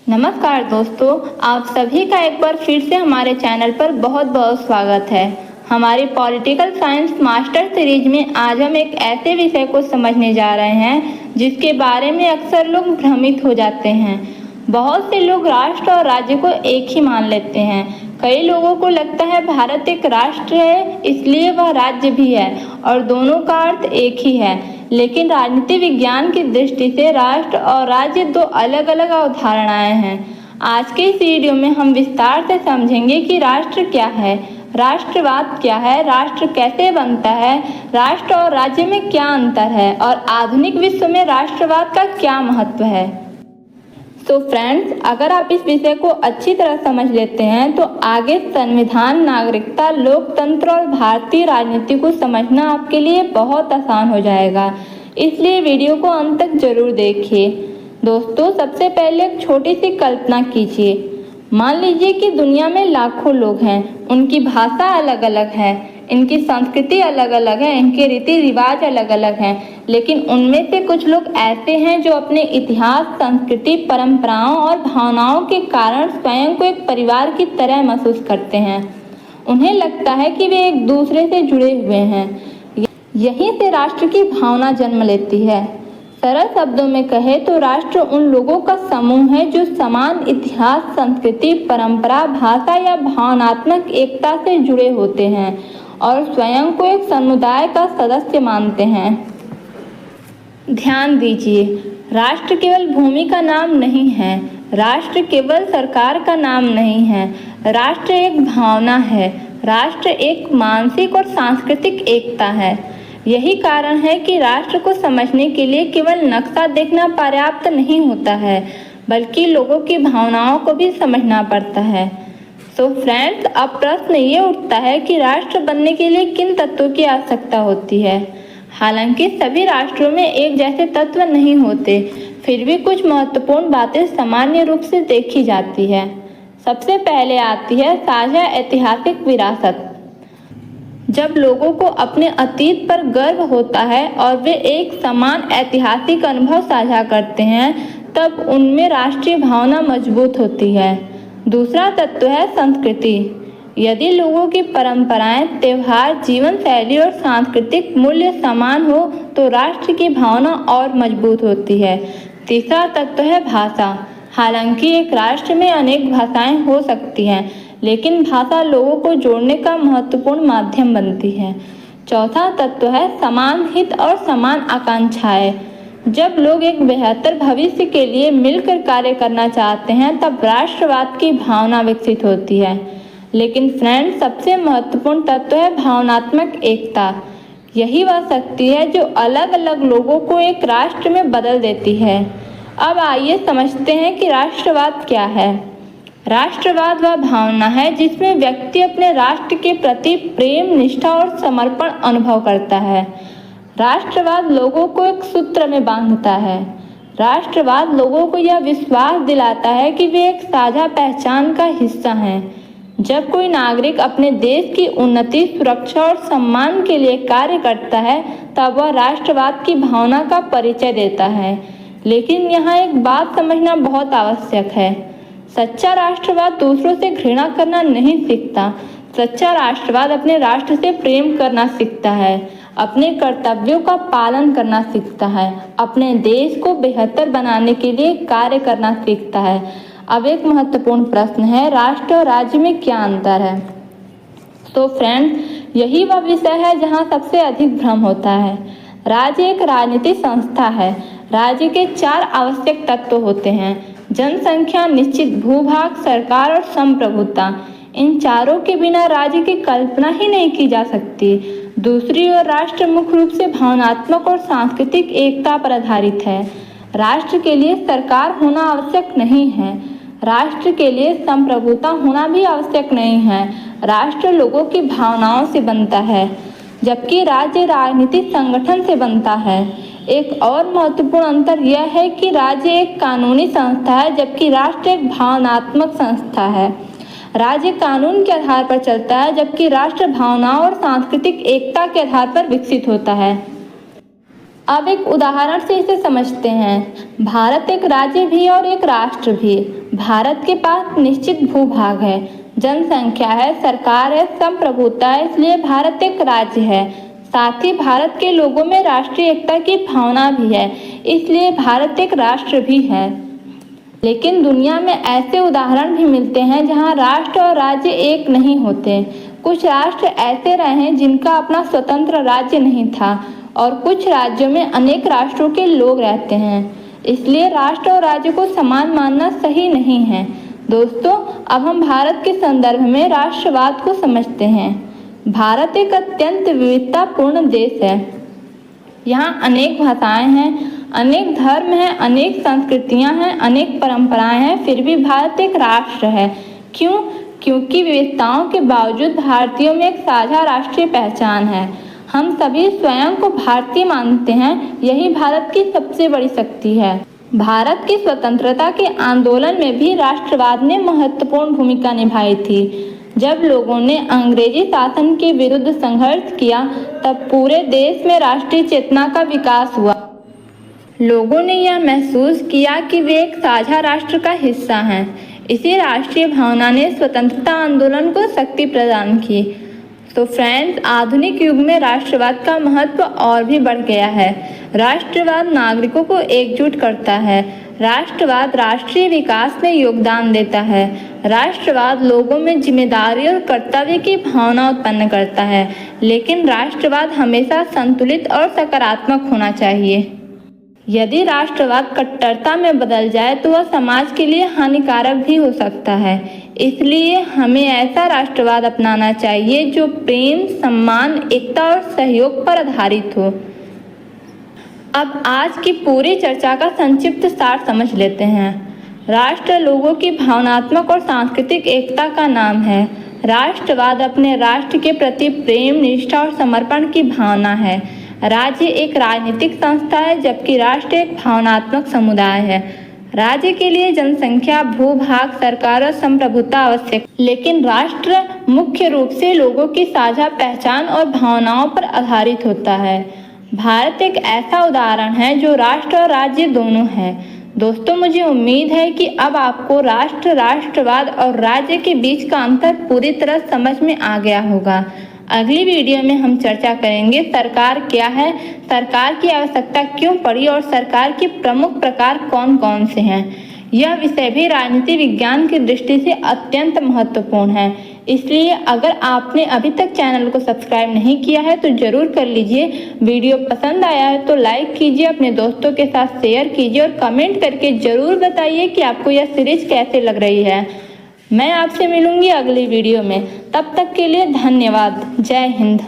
नमस्कार दोस्तों, आप सभी का एक बार फिर से हमारे चैनल पर बहुत बहुत स्वागत है। हमारी पॉलिटिकल साइंस मास्टर सीरीज में आज हम एक ऐसे विषय को समझने जा रहे हैं जिसके बारे में अक्सर लोग भ्रमित हो जाते हैं। बहुत से लोग राष्ट्र और राज्य को एक ही मान लेते हैं। कई लोगों को लगता है भारत एक राष्ट्र है इसलिए वह राज्य भी है और दोनों का अर्थ एक ही है। लेकिन राजनीति विज्ञान की दृष्टि से राष्ट्र और राज्य दो अलग अलग अवधारणाएं हैं। आज के इस वीडियो में हम विस्तार से समझेंगे कि राष्ट्र क्या है, राष्ट्रवाद क्या है, राष्ट्र कैसे बनता है, राष्ट्र और राज्य में क्या अंतर है और आधुनिक विश्व में राष्ट्रवाद का क्या महत्व है। तो फ्रेंड्स, अगर आप इस विषय को अच्छी तरह समझ लेते हैं तो आगे संविधान, नागरिकता, लोकतंत्र और भारतीय राजनीति को समझना आपके लिए बहुत आसान हो जाएगा। इसलिए वीडियो को अंत तक जरूर देखिए। दोस्तों, सबसे पहले एक छोटी सी कल्पना कीजिए। मान लीजिए कि दुनिया में लाखों लोग हैं, उनकी भाषा अलग अलग है, इनकी संस्कृति अलग अलग है, इनके रीति रिवाज अलग अलग हैं, लेकिन उनमें से कुछ लोग ऐसे हैं जो अपने इतिहास, संस्कृति, परंपराओं और भावनाओं के कारण स्वयं को एक परिवार की तरह महसूस करते हैं। उन्हें लगता है कि वे एक दूसरे से जुड़े हुए हैं। यहीं से राष्ट्र की भावना जन्म लेती है। सरल शब्दों में कहे तो राष्ट्र उन लोगों का समूह है जो समान इतिहास, संस्कृति, परंपरा, भाषा या भावनात्मक एकता से जुड़े होते हैं और स्वयं को एक समुदाय का सदस्य मानते हैं। ध्यान दीजिए, राष्ट्र केवल भूमि का नाम नहीं है, राष्ट्र केवल सरकार का नाम नहीं है, राष्ट्र एक भावना है, राष्ट्र एक मानसिक और सांस्कृतिक एकता है। यही कारण है कि राष्ट्र को समझने के लिए केवल नक्शा देखना पर्याप्त नहीं होता है, बल्कि लोगों की भावनाओं को भी समझना पड़ता है। तो फ्रेंड्स, अब प्रश्न ये उठता है कि राष्ट्र बनने के लिए किन तत्वों की आवश्यकता होती है। हालांकि सभी राष्ट्रों में एक जैसे तत्व नहीं होते, फिर भी कुछ महत्वपूर्ण बातें सामान्य रूप से देखी जाती है। सबसे पहले आती है साझा ऐतिहासिक विरासत। जब लोगों को अपने अतीत पर गर्व होता है और वे एक समान ऐतिहासिक अनुभव साझा करते हैं, तब उनमें राष्ट्रीय भावना मजबूत होती है। दूसरा तत्व है संस्कृति। यदि लोगों की परंपराएं, त्योहार, जीवन शैली और सांस्कृतिक मूल्य समान हो तो राष्ट्र की भावना और मजबूत होती है। तीसरा तत्व है भाषा। हालांकि एक राष्ट्र में अनेक भाषाएं हो सकती हैं, लेकिन भाषा लोगों को जोड़ने का महत्वपूर्ण माध्यम बनती है। चौथा तत्व है समान हित और समान आकांक्षाएं। जब लोग एक बेहतर भविष्य के लिए मिलकर कार्य करना चाहते हैं, तब राष्ट्रवाद की भावना विकसित होती है। लेकिन फ्रेंड्स, सबसे महत्वपूर्ण तत्व है भावनात्मक एकता। यही वह शक्ति है जो अलग अलग लोगों को एक राष्ट्र में बदल देती है। अब आइए समझते हैं कि राष्ट्रवाद क्या है। राष्ट्रवाद वह भावना है जिसमें व्यक्ति अपने राष्ट्र के प्रति प्रेम, निष्ठा और समर्पण अनुभव करता है। राष्ट्रवाद लोगों को एक सूत्र में बांधता है। राष्ट्रवाद लोगों को यह विश्वास दिलाता है कि वे एक साझा पहचान का हिस्सा हैं। जब कोई नागरिक अपने देश की उन्नति, सुरक्षा और सम्मान के लिए कार्य करता है, तब वह राष्ट्रवाद की भावना का परिचय देता है। लेकिन यहाँ एक बात समझना बहुत आवश्यक है। सच्चा राष्ट्रवाद दूसरों से घृणा करना नहीं सीखता। सच्चा राष्ट्रवाद अपने राष्ट्र से प्रेम करना सीखता है, अपने कर्तव्यों का पालन करना सीखता है, अपने देश को बेहतर बनाने के लिए कार्य करना सीखता है। अब एक महत्वपूर्ण प्रश्न है, राष्ट्र और राज्य में क्या अंतर है। तो फ्रेंड्स, यही वह विषय है जहां सबसे अधिक भ्रम होता है। राज्य एक राजनीतिक संस्था है। राज्य के 4 आवश्यक तत्व होते हैं: जनसंख्या, निश्चित भूभाग, सरकार और संप्रभुता। इन चारों के बिना राज्य की कल्पना ही नहीं की जा सकती। दूसरी ओर राष्ट्र मुख्य रूप से भावनात्मक और सांस्कृतिक एकता पर आधारित है। राष्ट्र के लिए सरकार होना आवश्यक नहीं है। राष्ट्र के लिए संप्रभुता होना भी आवश्यक नहीं है। राष्ट्र लोगों की भावनाओं से बनता है, जबकि राज्य राजनीतिक संगठन से बनता है। एक और महत्वपूर्ण अंतर यह है कि राज्य एक कानूनी संस्था है, जबकि राष्ट्र एक भावनात्मक संस्था है। राज्य कानून के आधार पर चलता है, जबकि राष्ट्र भावनाओं और सांस्कृतिक एकता के आधार पर विकसित होता है। अब एक उदाहरण से इसे समझते हैं। भारत एक राज्य भी और एक राष्ट्र भी। भारत के पास निश्चित भूभाग है, जनसंख्या है, सरकार है, संप्रभुता है, इसलिए भारत एक राज्य है। साथ ही भारत के लोगों में राष्ट्रीय एकता की भावना भी है, इसलिए भारत एक राष्ट्र भी है। लेकिन दुनिया में ऐसे उदाहरण भी मिलते हैं जहां राष्ट्र और राज्य एक नहीं होते। कुछ राष्ट्र ऐसे रहे हैं जिनका अपना स्वतंत्र राज्य नहीं था और कुछ राज्यों में अनेक राष्ट्रों के लोग रहते हैं, इसलिए राष्ट्र और राज्य को समान मानना सही नहीं है। दोस्तों, अब हम भारत के संदर्भ में राष्ट्रवाद को समझते हैं। भारत एक अत्यंत विविधतापूर्ण देश है। यहाँ अनेक भाषाएं हैं, अनेक धर्म हैं, अनेक संस्कृतियां हैं, अनेक परंपराएं हैं, फिर भी भारत एक राष्ट्र है। क्यों? क्योंकि विविधताओं के बावजूद भारतीयों में एक साझा राष्ट्रीय पहचान है। हम सभी स्वयं को भारतीय मानते हैं, यही भारत की सबसे बड़ी शक्ति है। भारत की स्वतंत्रता के आंदोलन में भी राष्ट्रवाद ने महत्वपूर्ण भूमिका निभाई थी। जब लोगों ने अंग्रेजी शासन के विरुद्ध संघर्ष किया, तब पूरे देश में राष्ट्रीय चेतना का विकास हुआ। लोगों ने यह महसूस किया कि वे एक साझा राष्ट्र का हिस्सा हैं। इसी राष्ट्रीय भावना ने स्वतंत्रता आंदोलन को शक्ति प्रदान की। तो फ्रेंड्स, आधुनिक युग में राष्ट्रवाद का महत्व और भी बढ़ गया है। राष्ट्रवाद नागरिकों को एकजुट करता है। राष्ट्रवाद राष्ट्रीय विकास में योगदान देता है। राष्ट्रवाद लोगों में जिम्मेदारी और कर्तव्य की भावना उत्पन्न करता है। लेकिन राष्ट्रवाद हमेशा संतुलित और सकारात्मक होना चाहिए। यदि राष्ट्रवाद कट्टरता में बदल जाए तो वह समाज के लिए हानिकारक भी हो सकता है। इसलिए हमें ऐसा राष्ट्रवाद अपनाना चाहिए जो प्रेम, सम्मान, एकता और सहयोग पर आधारित हो। अब आज की पूरी चर्चा का संक्षिप्त सार समझ लेते हैं। राष्ट्र लोगों की भावनात्मक और सांस्कृतिक एकता का नाम है। राष्ट्रवाद अपने राष्ट्र के प्रति प्रेम, निष्ठा और समर्पण की भावना है। राज्य एक राजनीतिक संस्था है, जबकि राष्ट्र एक भावनात्मक समुदाय है। राज्य के लिए जनसंख्या, भूभाग, सरकार और संप्रभुता आवश्यक, लेकिन राष्ट्र मुख्य रूप से लोगों की साझा पहचान और भावनाओं पर आधारित होता है। भारत एक ऐसा उदाहरण है जो राष्ट्र और राज्य दोनों है। दोस्तों, मुझे उम्मीद है कि अब आपको राष्ट्र, राष्ट्रवाद और राज्य के बीच का अंतर पूरी तरह समझ में आ गया होगा। अगली वीडियो में हम चर्चा करेंगे सरकार क्या है, सरकार की आवश्यकता क्यों पड़ी और सरकार के प्रमुख प्रकार कौन कौन से हैं। यह विषय भी राजनीति विज्ञान की दृष्टि से अत्यंत महत्वपूर्ण है। इसलिए अगर आपने अभी तक चैनल को सब्सक्राइब नहीं किया है तो जरूर कर लीजिए। वीडियो पसंद आया है तो लाइक कीजिए, अपने दोस्तों के साथ शेयर कीजिए और कमेंट करके जरूर बताइए कि आपको यह सीरीज कैसे लग रही है। मैं आपसे मिलूंगी अगली वीडियो में। तब तक के लिए धन्यवाद। जय हिंद।